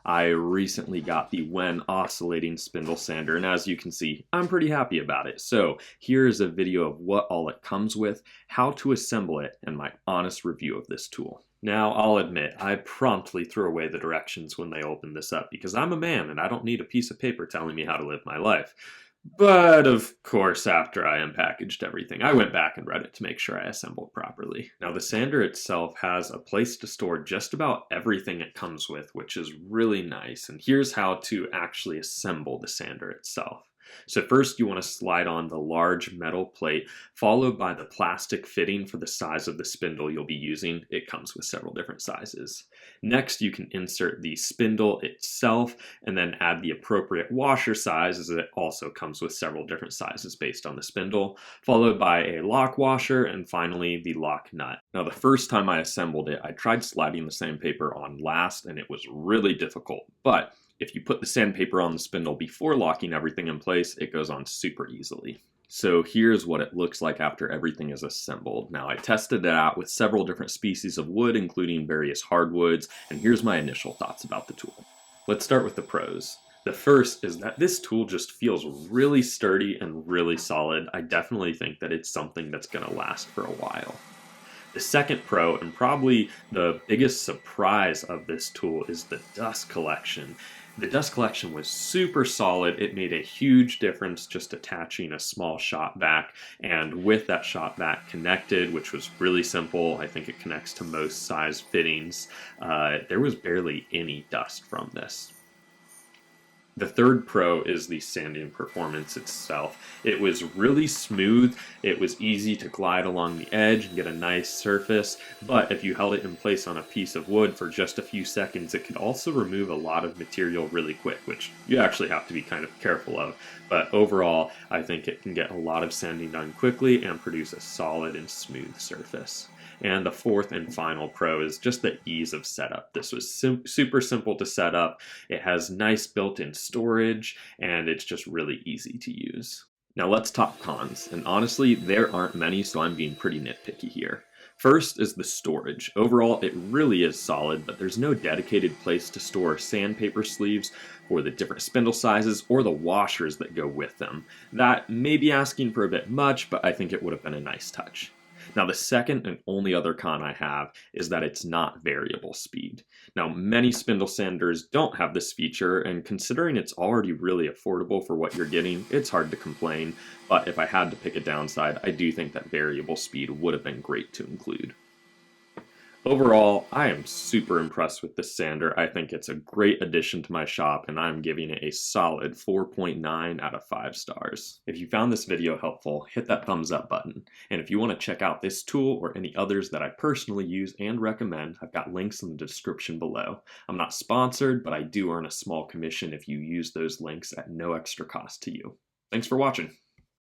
I recently got the WEN Oscillating Spindle Sander, and as you can see, I'm pretty happy about it. So here's a video of what all it comes with, how to assemble it, and my honest review of this tool. Now, I'll admit, I promptly threw away the directions when they opened this up because I'm a man and I don't need a piece of paper telling me how to live my life. But of course, after I unpackaged everything, I went back and read it to make sure I assembled properly. Now, the sander itself has a place to store just about everything it comes with, which is really nice. And here's how to actually assemble the sander itself. So first you want to slide on the large metal plate, followed by the plastic fitting for the size of the spindle you'll be using. It comes with several different sizes. Next, you can insert the spindle itself and then add the appropriate washer size, as it also comes with several different sizes based on the spindle, followed by a lock washer, and finally the lock nut. Now, the first time I assembled it, I tried sliding the sandpaper on last and it was really difficult, but if you put the sandpaper on the spindle before locking everything in place, it goes on super easily. So here's what it looks like after everything is assembled. Now, I tested it out with several different species of wood, including various hardwoods, and here's my initial thoughts about the tool. Let's start with the pros. The first is that this tool just feels really sturdy and really solid. I definitely think that it's something that's going to last for a while. The second pro, and probably the biggest surprise of this tool, is the dust collection. The dust collection was super solid. It made a huge difference just attaching a small shop vac, and with that shop vac connected, which was really simple, I think it connects to most size fittings, there was barely any dust from this. The third pro is the sanding performance itself. It was really smooth, it was easy to glide along the edge and get a nice surface, but if you held it in place on a piece of wood for just a few seconds, it could also remove a lot of material really quick, which you actually have to be kind of careful of. But overall, I think it can get a lot of sanding done quickly and produce a solid and smooth surface. And the fourth and final pro is just the ease of setup. This was super simple to set up. It has nice built-in storage, and it's just really easy to use. Now let's talk cons, and honestly, there aren't many, so I'm being pretty nitpicky here. First is the storage. Overall, it really is solid, but there's no dedicated place to store sandpaper sleeves for the different spindle sizes or the washers that go with them. That may be asking for a bit much, but I think it would have been a nice touch. Now, the second and only other con I have is that it's not variable speed. Now, many spindle sanders don't have this feature, and considering it's already really affordable for what you're getting, it's hard to complain. But if I had to pick a downside, I do think that variable speed would have been great to include. Overall, I am super impressed with this sander. I think it's a great addition to my shop, and I'm giving it a solid 4.9 out of 5 stars. If you found this video helpful, hit that thumbs up button. And if you want to check out this tool or any others that I personally use and recommend, I've got links in the description below. I'm not sponsored, but I do earn a small commission if you use those links at no extra cost to you. Thanks for watching.